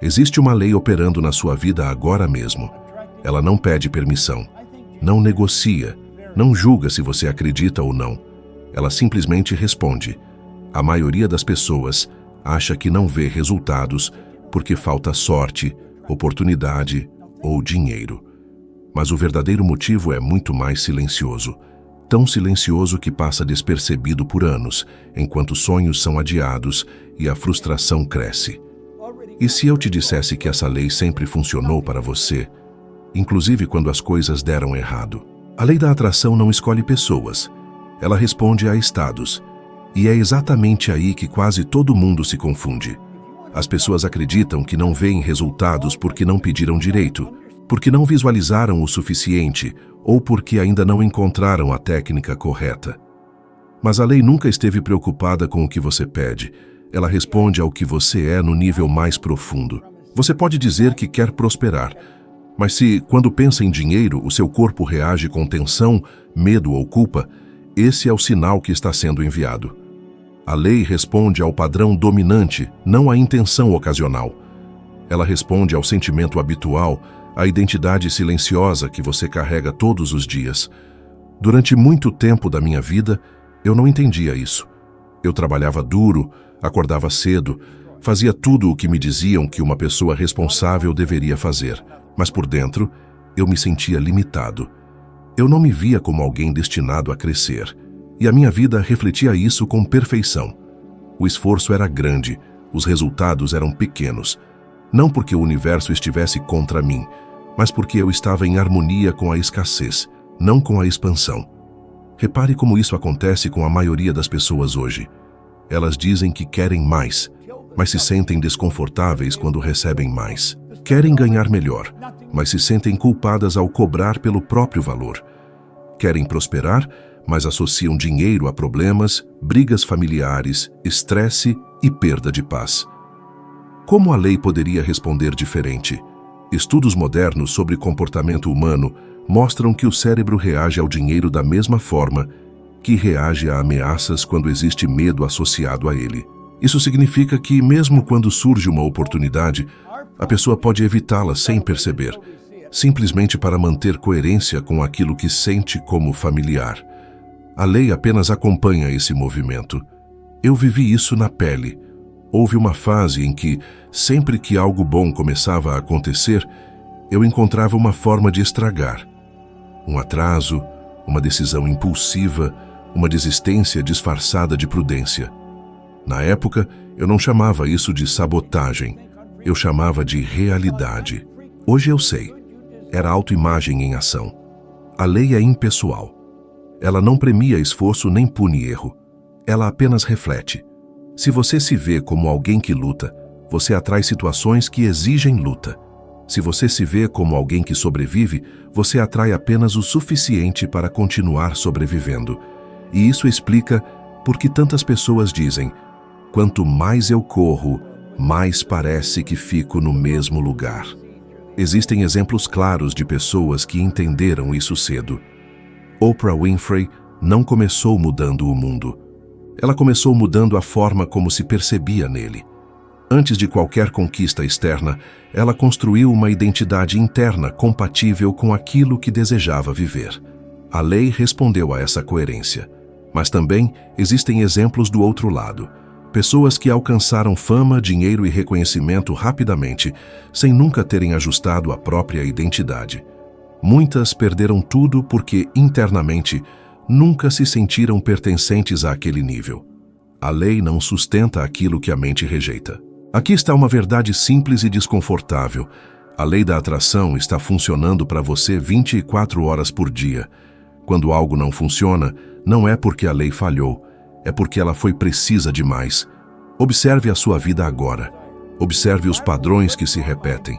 Existe uma lei operando na sua vida agora mesmo. Ela não pede permissão, não negocia, não julga se você acredita ou não. Ela simplesmente responde. A maioria das pessoas acha que não vê resultados porque falta sorte, oportunidade ou dinheiro. Mas o verdadeiro motivo é muito mais silencioso. Tão silencioso que passa despercebido por anos, enquanto sonhos são adiados e a frustração cresce. E se eu te dissesse que essa lei sempre funcionou para você, inclusive quando as coisas deram errado? A lei da atração não escolhe pessoas, ela responde a estados. E é exatamente aí que quase todo mundo se confunde. As pessoas acreditam que não veem resultados porque não pediram direito, porque não visualizaram o suficiente ou porque ainda não encontraram a técnica correta. Mas a lei nunca esteve preocupada com o que você pede. Ela responde ao que você é no nível mais profundo. Você pode dizer que quer prosperar, mas se, quando pensa em dinheiro, o seu corpo reage com tensão, medo ou culpa, esse é o sinal que está sendo enviado. A lei responde ao padrão dominante, não à intenção ocasional. Ela responde ao sentimento habitual, à identidade silenciosa que você carrega todos os dias. Durante muito tempo da minha vida, eu não entendia isso. Eu trabalhava duro, acordava cedo, fazia tudo o que me diziam que uma pessoa responsável deveria fazer, mas por dentro, eu me sentia limitado. Eu não me via como alguém destinado a crescer, e a minha vida refletia isso com perfeição. O esforço era grande, os resultados eram pequenos, não porque o universo estivesse contra mim, mas porque eu estava em harmonia com a escassez, não com a expansão. Repare como isso acontece com a maioria das pessoas hoje. Elas dizem que querem mais, mas se sentem desconfortáveis quando recebem mais. Querem ganhar melhor, mas se sentem culpadas ao cobrar pelo próprio valor. Querem prosperar, mas associam dinheiro a problemas, brigas familiares, estresse e perda de paz. Como a lei poderia responder diferente? Estudos modernos sobre comportamento humano mostram que o cérebro reage ao dinheiro da mesma forma que reage a ameaças quando existe medo associado a ele. Isso significa que, mesmo quando surge uma oportunidade, a pessoa pode evitá-la sem perceber, simplesmente para manter coerência com aquilo que sente como familiar. A lei apenas acompanha esse movimento. Eu vivi isso na pele. Houve uma fase em que, sempre que algo bom começava a acontecer, eu encontrava uma forma de estragar. Um atraso, uma decisão impulsiva, uma desistência disfarçada de prudência. Na época, eu não chamava isso de sabotagem, eu chamava de realidade. Hoje eu sei, era autoimagem em ação. A lei é impessoal. Ela não premia esforço nem pune erro. Ela apenas reflete. Se você se vê como alguém que luta, você atrai situações que exigem luta. Se você se vê como alguém que sobrevive, você atrai apenas o suficiente para continuar sobrevivendo. E isso explica por que tantas pessoas dizem: quanto mais eu corro, mais parece que fico no mesmo lugar. Existem exemplos claros de pessoas que entenderam isso cedo. Oprah Winfrey não começou mudando o mundo. Ela começou mudando a forma como se percebia nele. Antes de qualquer conquista externa, ela construiu uma identidade interna compatível com aquilo que desejava viver. A lei respondeu a essa coerência. Mas também existem exemplos do outro lado. Pessoas que alcançaram fama, dinheiro e reconhecimento rapidamente, sem nunca terem ajustado a própria identidade. Muitas perderam tudo porque, internamente, nunca se sentiram pertencentes àquele nível. A lei não sustenta aquilo que a mente rejeita. Aqui está uma verdade simples e desconfortável. A lei da atração está funcionando para você 24 horas por dia. Quando algo não funciona, não é porque a lei falhou, é porque ela foi precisa demais. Observe a sua vida agora. Observe os padrões que se repetem.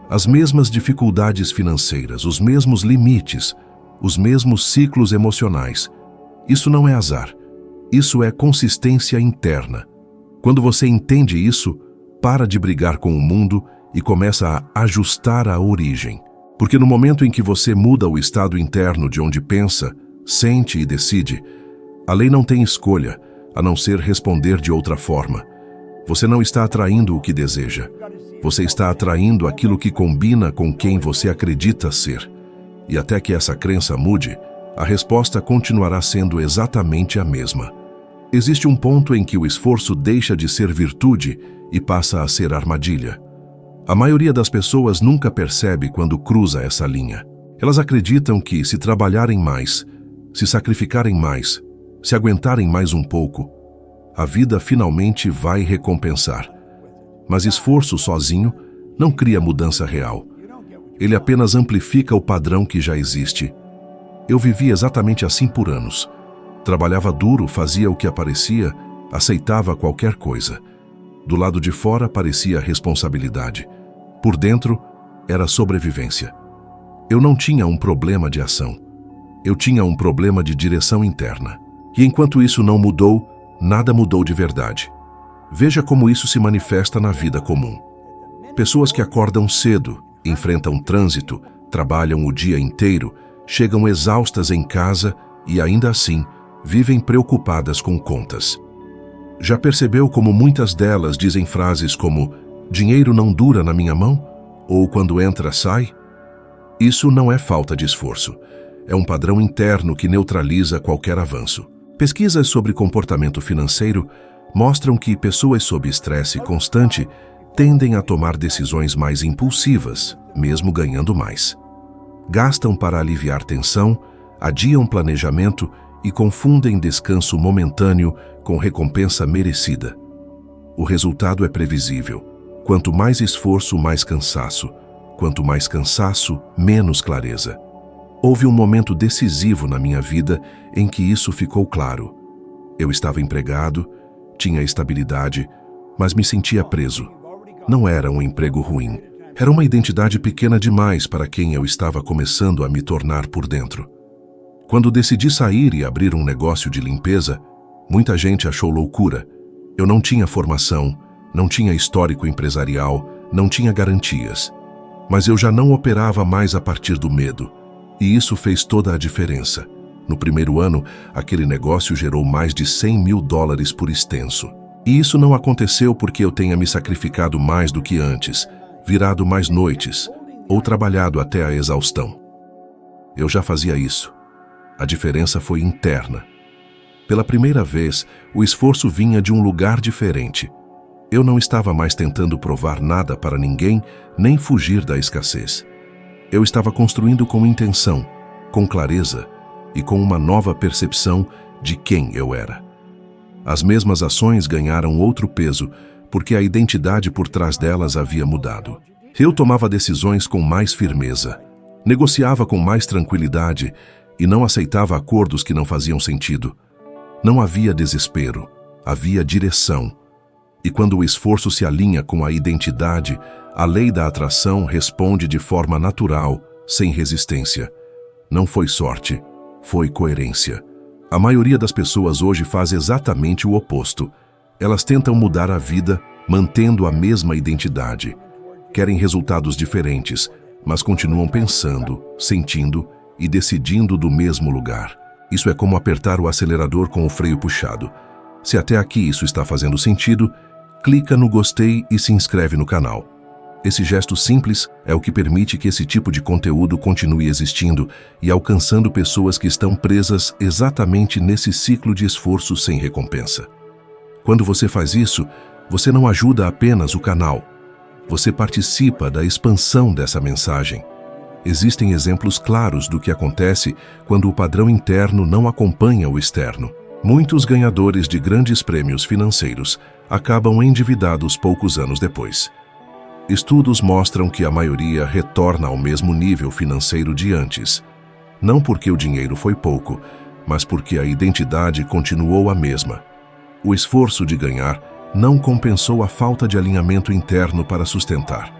As mesmas dificuldades financeiras, os mesmos limites, os mesmos ciclos emocionais. Isso não é azar. Isso é consistência interna. Quando você entende isso, para de brigar com o mundo e começa a ajustar a origem. Porque no momento em que você muda o estado interno de onde pensa, sente e decide, a lei não tem escolha, a não ser responder de outra forma. Você não está atraindo o que deseja. Você está atraindo aquilo que combina com quem você acredita ser. E até que essa crença mude, a resposta continuará sendo exatamente a mesma. Existe um ponto em que o esforço deixa de ser virtude e passa a ser armadilha. A maioria das pessoas nunca percebe quando cruza essa linha. Elas acreditam que, se trabalharem mais, se sacrificarem mais, se aguentarem mais um pouco, a vida finalmente vai recompensar. Mas esforço sozinho não cria mudança real. Ele apenas amplifica o padrão que já existe. Eu vivi exatamente assim por anos. Trabalhava duro, fazia o que aparecia, aceitava qualquer coisa. Do lado de fora parecia responsabilidade. Por dentro, era sobrevivência. Eu não tinha um problema de ação. Eu tinha um problema de direção interna. E enquanto isso não mudou, nada mudou de verdade. Veja como isso se manifesta na vida comum. Pessoas que acordam cedo, enfrentam trânsito, trabalham o dia inteiro, chegam exaustas em casa e, ainda assim, vivem preocupadas com contas. Já percebeu como muitas delas dizem frases como "dinheiro não dura na minha mão" ou "quando entra, sai"? Isso não é falta de esforço. É um padrão interno que neutraliza qualquer avanço. Pesquisas sobre comportamento financeiro mostram que pessoas sob estresse constante tendem a tomar decisões mais impulsivas, mesmo ganhando mais. Gastam para aliviar tensão, adiam planejamento e confundem descanso momentâneo com recompensa merecida. O resultado é previsível. Quanto mais esforço, mais cansaço. Quanto mais cansaço, menos clareza. Houve um momento decisivo na minha vida em que isso ficou claro. Eu estava empregado, tinha estabilidade, mas me sentia preso. Não era um emprego ruim. Era uma identidade pequena demais para quem eu estava começando a me tornar por dentro. Quando decidi sair e abrir um negócio de limpeza, muita gente achou loucura. Eu não tinha formação, não tinha histórico empresarial, não tinha garantias. Mas eu já não operava mais a partir do medo. E isso fez toda a diferença. No primeiro ano, aquele negócio gerou mais de $100 mil por extenso. E isso não aconteceu porque eu tenha me sacrificado mais do que antes, virado mais noites, ou trabalhado até a exaustão. Eu já fazia isso. A diferença foi interna. Pela primeira vez, o esforço vinha de um lugar diferente. Eu não estava mais tentando provar nada para ninguém, nem fugir da escassez. Eu estava construindo com intenção, com clareza e com uma nova percepção de quem eu era. As mesmas ações ganharam outro peso, porque a identidade por trás delas havia mudado. Eu tomava decisões com mais firmeza, negociava com mais tranquilidade e não aceitava acordos que não faziam sentido. Não havia desespero, havia direção. E quando o esforço se alinha com a identidade, a lei da atração responde de forma natural, sem resistência. Não foi sorte, foi coerência. A maioria das pessoas hoje faz exatamente o oposto. Elas tentam mudar a vida, mantendo a mesma identidade. Querem resultados diferentes, mas continuam pensando, sentindo e decidindo do mesmo lugar. Isso é como apertar o acelerador com o freio puxado. Se até aqui isso está fazendo sentido, clica no gostei e se inscreve no canal. Esse gesto simples é o que permite que esse tipo de conteúdo continue existindo e alcançando pessoas que estão presas exatamente nesse ciclo de esforço sem recompensa. Quando você faz isso, você não ajuda apenas o canal. Você participa da expansão dessa mensagem. Existem exemplos claros do que acontece quando o padrão interno não acompanha o externo. Muitos ganhadores de grandes prêmios financeiros acabam endividados poucos anos depois. Estudos mostram que a maioria retorna ao mesmo nível financeiro de antes, não porque o dinheiro foi pouco, mas porque a identidade continuou a mesma. O esforço de ganhar não compensou a falta de alinhamento interno para sustentar.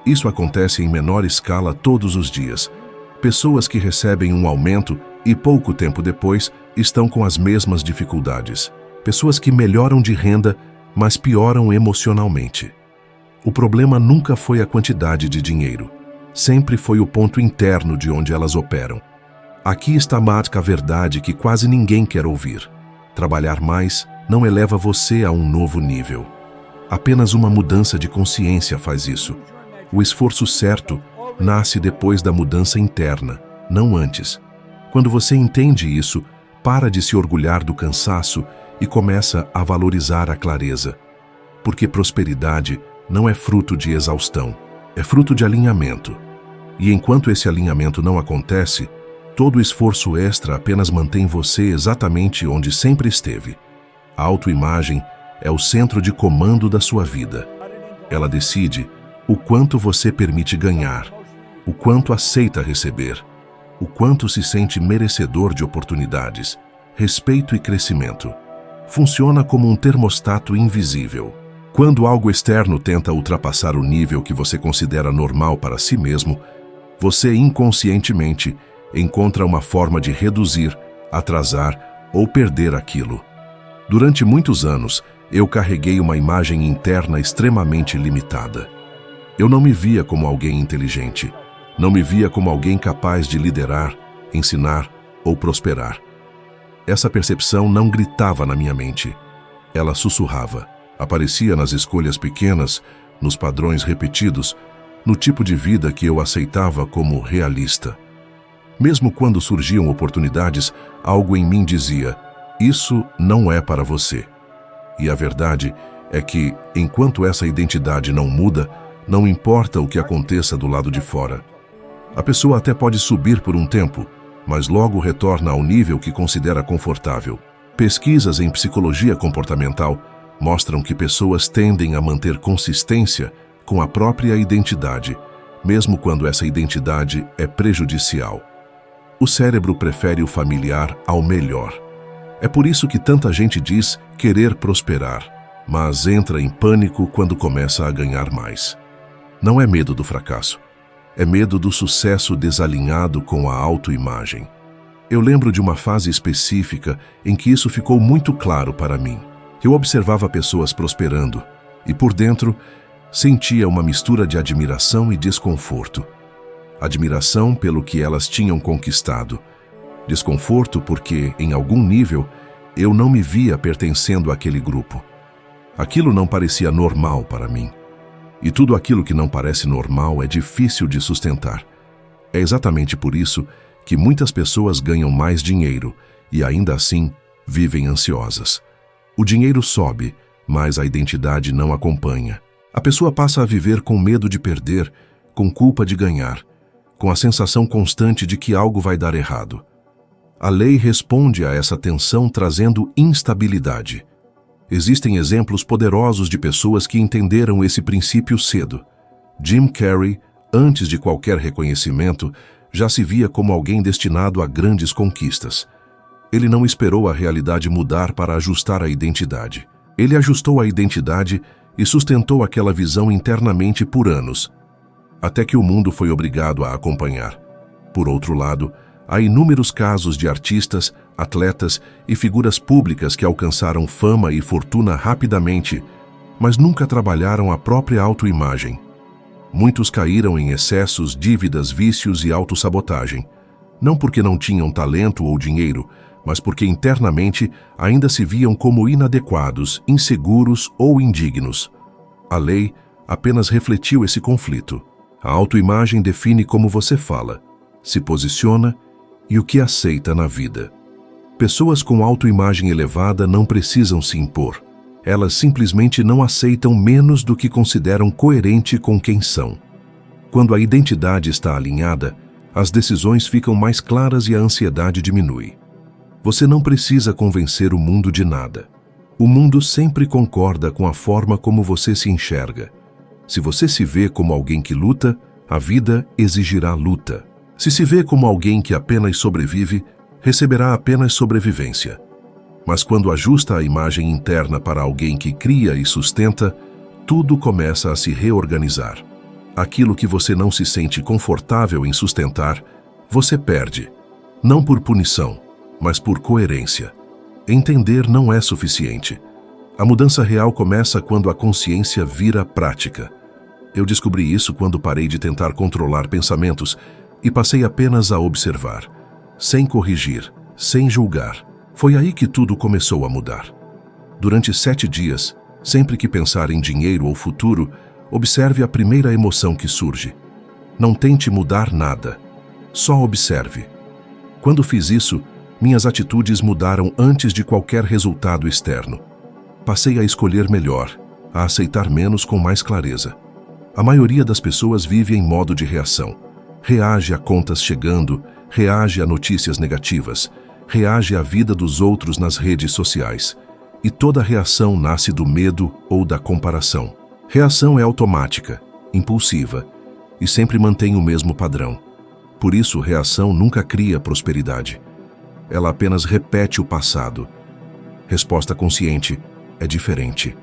Isso acontece em menor escala todos os dias. Pessoas que recebem um aumento e pouco tempo depois estão com as mesmas dificuldades. Pessoas que melhoram de renda, mas pioram emocionalmente. O problema nunca foi a quantidade de dinheiro. Sempre foi o ponto interno de onde elas operam. Aqui está a mágica verdade que quase ninguém quer ouvir. Trabalhar mais não eleva você a um novo nível. Apenas uma mudança de consciência faz isso. O esforço certo nasce depois da mudança interna, não antes. Quando você entende isso, para de se orgulhar do cansaço e começa a valorizar a clareza. Porque prosperidade não é fruto de exaustão, é fruto de alinhamento. E enquanto esse alinhamento não acontece, todo esforço extra apenas mantém você exatamente onde sempre esteve. A autoimagem é o centro de comando da sua vida. Ela decide o quanto você permite ganhar, o quanto aceita receber, o quanto se sente merecedor de oportunidades, respeito e crescimento. Funciona como um termostato invisível. Quando algo externo tenta ultrapassar o nível que você considera normal para si mesmo, você inconscientemente encontra uma forma de reduzir, atrasar ou perder aquilo. Durante muitos anos, eu carreguei uma imagem interna extremamente limitada. Eu não me via como alguém inteligente. Não me via como alguém capaz de liderar, ensinar ou prosperar. Essa percepção não gritava na minha mente. Ela sussurrava. Aparecia nas escolhas pequenas, nos padrões repetidos, no tipo de vida que eu aceitava como realista. Mesmo quando surgiam oportunidades, algo em mim dizia: isso não é para você. E a verdade é que, enquanto essa identidade não muda, não importa o que aconteça do lado de fora. A pessoa até pode subir por um tempo, mas logo retorna ao nível que considera confortável. Pesquisas em psicologia comportamental mostram que pessoas tendem a manter consistência com a própria identidade, mesmo quando essa identidade é prejudicial. O cérebro prefere o familiar ao melhor. É por isso que tanta gente diz querer prosperar, mas entra em pânico quando começa a ganhar mais. Não é medo do fracasso. É medo do sucesso desalinhado com a autoimagem. Eu lembro de uma fase específica em que isso ficou muito claro para mim. Eu observava pessoas prosperando e, por dentro, sentia uma mistura de admiração e desconforto. Admiração pelo que elas tinham conquistado. Desconforto porque, em algum nível, eu não me via pertencendo àquele grupo. Aquilo não parecia normal para mim. E tudo aquilo que não parece normal é difícil de sustentar. É exatamente por isso que muitas pessoas ganham mais dinheiro e, ainda assim, vivem ansiosas. O dinheiro sobe, mas a identidade não acompanha. A pessoa passa a viver com medo de perder, com culpa de ganhar, com a sensação constante de que algo vai dar errado. A lei responde a essa tensão trazendo instabilidade. Existem exemplos poderosos de pessoas que entenderam esse princípio cedo. Jim Carrey, antes de qualquer reconhecimento, já se via como alguém destinado a grandes conquistas. Ele não esperou a realidade mudar para ajustar a identidade. Ele ajustou a identidade e sustentou aquela visão internamente por anos, até que o mundo foi obrigado a acompanhar. Por outro lado, há inúmeros casos de artistas, atletas e figuras públicas que alcançaram fama e fortuna rapidamente, mas nunca trabalharam a própria autoimagem. Muitos caíram em excessos, dívidas, vícios e autossabotagem, não porque não tinham talento ou dinheiro, mas porque internamente ainda se viam como inadequados, inseguros ou indignos. A lei apenas refletiu esse conflito. A autoimagem define como você fala, se posiciona e o que aceita na vida. Pessoas com autoimagem elevada não precisam se impor. Elas simplesmente não aceitam menos do que consideram coerente com quem são. Quando a identidade está alinhada, as decisões ficam mais claras e a ansiedade diminui. Você não precisa convencer o mundo de nada. O mundo sempre concorda com a forma como você se enxerga. Se você se vê como alguém que luta, a vida exigirá luta. Se se vê como alguém que apenas sobrevive, receberá apenas sobrevivência. Mas quando ajusta a imagem interna para alguém que cria e sustenta, tudo começa a se reorganizar. Aquilo que você não se sente confortável em sustentar, você perde. Não por punição, mas por coerência. Entender não é suficiente. A mudança real começa quando a consciência vira prática. Eu descobri isso quando parei de tentar controlar pensamentos e passei apenas a observar, sem corrigir, sem julgar. Foi aí que tudo começou a mudar. Durante 7 dias, Sempre que pensar em dinheiro ou futuro, observe a primeira emoção que surge. Não tente mudar nada. Só observe. Quando fiz isso, minhas atitudes mudaram antes de qualquer resultado externo. Passei a escolher melhor, a aceitar menos com mais clareza. A maioria das pessoas vive em modo de reação. Reage a contas chegando, reage a notícias negativas, reage à vida dos outros nas redes sociais. E toda reação nasce do medo ou da comparação. Reação é automática, impulsiva, e sempre mantém o mesmo padrão. Por isso, reação nunca cria prosperidade. Ela apenas repete o passado. Resposta consciente é diferente.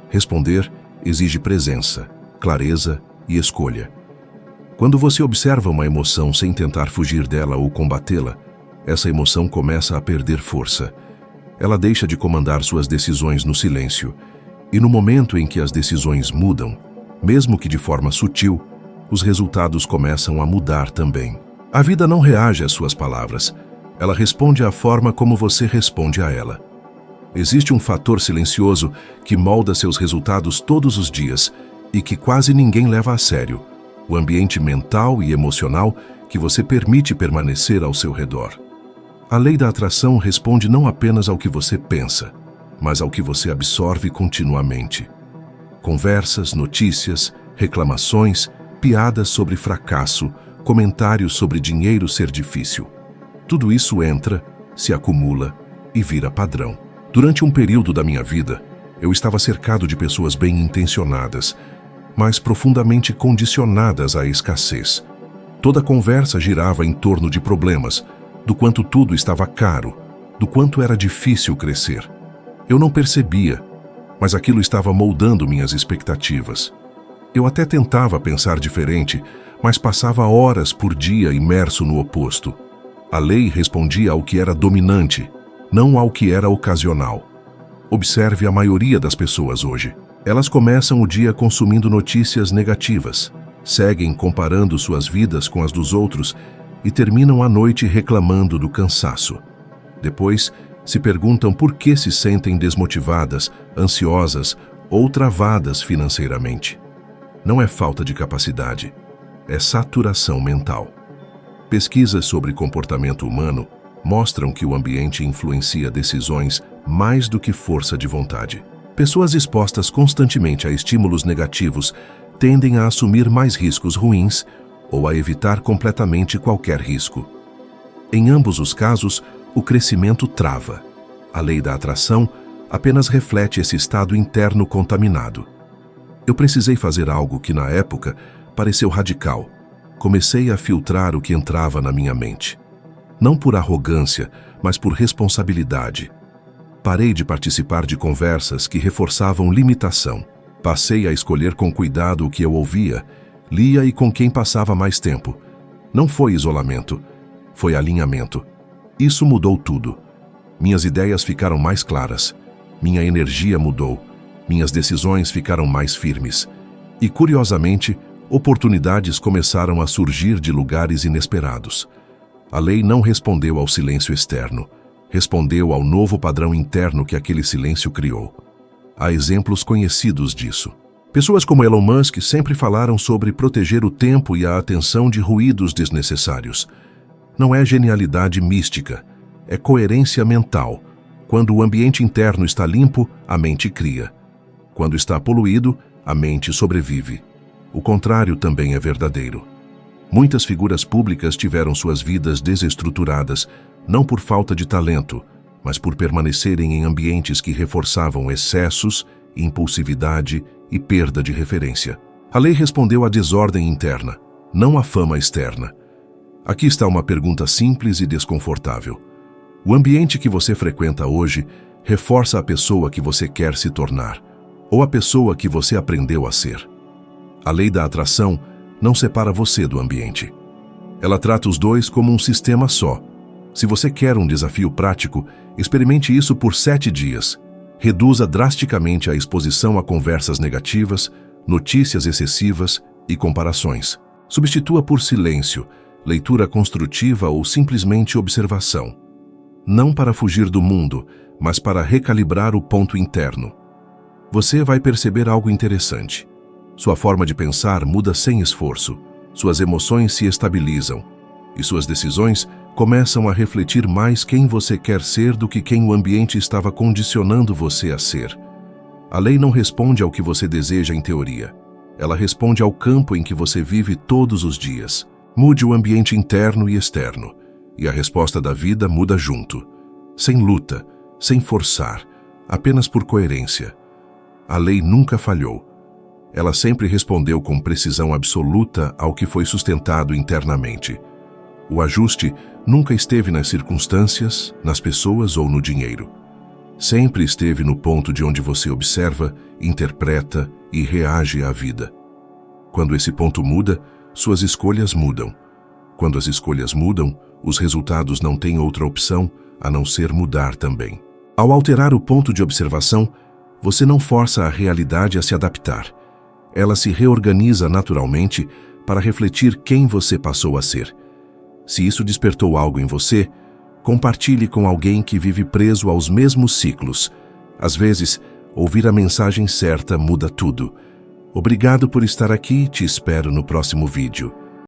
Responder exige presença, clareza e escolha. Quando você observa uma emoção sem tentar fugir dela ou combatê-la, essa emoção começa a perder força. Ela deixa de comandar suas decisões no silêncio. E no momento em que as decisões mudam, mesmo que de forma sutil, os resultados começam a mudar também. A vida não reage às suas palavras. Ela responde à forma como você responde a ela. Existe um fator silencioso que molda seus resultados todos os dias e que quase ninguém leva a sério: o ambiente mental e emocional que você permite permanecer ao seu redor. A lei da atração responde não apenas ao que você pensa, mas ao que você absorve continuamente. Conversas, notícias, reclamações, piadas sobre fracasso, comentários sobre dinheiro ser difícil. Tudo isso entra, se acumula e vira padrão. Durante um período da minha vida, eu estava cercado de pessoas bem-intencionadas, mas profundamente condicionadas à escassez. Toda conversa girava em torno de problemas, do quanto tudo estava caro, do quanto era difícil crescer. Eu não percebia, mas aquilo estava moldando minhas expectativas. Eu até tentava pensar diferente, mas passava horas por dia imerso no oposto. A lei respondia ao que era dominante, não ao que era ocasional. Observe a maioria das pessoas hoje. Elas começam o dia consumindo notícias negativas, seguem comparando suas vidas com as dos outros e terminam a noite reclamando do cansaço. Depois, se perguntam por que se sentem desmotivadas, ansiosas ou travadas financeiramente. Não é falta de capacidade, é saturação mental. Pesquisas sobre comportamento humano mostram que o ambiente influencia decisões mais do que força de vontade. Pessoas expostas constantemente a estímulos negativos tendem a assumir mais riscos ruins ou a evitar completamente qualquer risco. Em ambos os casos, o crescimento trava. A lei da atração apenas reflete esse estado interno contaminado. Eu precisei fazer algo que, na época, pareceu radical. Comecei a filtrar o que entrava na minha mente. Não por arrogância, mas por responsabilidade. Parei de participar de conversas que reforçavam limitação. Passei a escolher com cuidado o que eu ouvia, lia e com quem passava mais tempo. Não foi isolamento, foi alinhamento. Isso mudou tudo. Minhas ideias ficaram mais claras. Minha energia mudou. Minhas decisões ficaram mais firmes. E, curiosamente, oportunidades começaram a surgir de lugares inesperados. A lei não respondeu ao silêncio externo. Respondeu ao novo padrão interno que aquele silêncio criou. Há exemplos conhecidos disso. Pessoas como Elon Musk sempre falaram sobre proteger o tempo e a atenção de ruídos desnecessários. Não é genialidade mística, é coerência mental. Quando o ambiente interno está limpo, a mente cria. Quando está poluído, a mente sobrevive. O contrário também é verdadeiro. Muitas figuras públicas tiveram suas vidas desestruturadas, não por falta de talento, mas por permanecerem em ambientes que reforçavam excessos, impulsividade e perda de referência. A lei respondeu à desordem interna, não à fama externa. Aqui está uma pergunta simples e desconfortável. O ambiente que você frequenta hoje reforça a pessoa que você quer se tornar, ou a pessoa que você aprendeu a ser. A lei da atração não separa você do ambiente. Ela trata os dois como um sistema só. Se você quer um desafio prático, experimente isso por 7 dias. Reduza drasticamente a exposição a conversas negativas, notícias excessivas e comparações. Substitua por silêncio, leitura construtiva ou simplesmente observação. Não para fugir do mundo, mas para recalibrar o ponto interno. você vai perceber algo interessante. Sua forma de pensar muda sem esforço, suas emoções se estabilizam e suas decisões começam a refletir mais quem você quer ser do que quem o ambiente estava condicionando você a ser. A lei não responde ao que você deseja em teoria. Ela responde ao campo em que você vive todos os dias. Mude o ambiente interno e externo, e a resposta da vida muda junto. Sem luta, sem forçar, apenas por coerência. A lei nunca falhou. Ela sempre respondeu com precisão absoluta ao que foi sustentado internamente. O ajuste nunca esteve nas circunstâncias, nas pessoas ou no dinheiro. Sempre esteve no ponto de onde você observa, interpreta e reage à vida. Quando esse ponto muda, suas escolhas mudam. Quando as escolhas mudam, os resultados não têm outra opção a não ser mudar também. Ao alterar o ponto de observação, você não força a realidade a se adaptar. Ela se reorganiza naturalmente para refletir quem você passou a ser. Se isso despertou algo em você, compartilhe com alguém que vive preso aos mesmos ciclos. Às vezes, ouvir a mensagem certa muda tudo. Obrigado por estar aqui, te espero no próximo vídeo.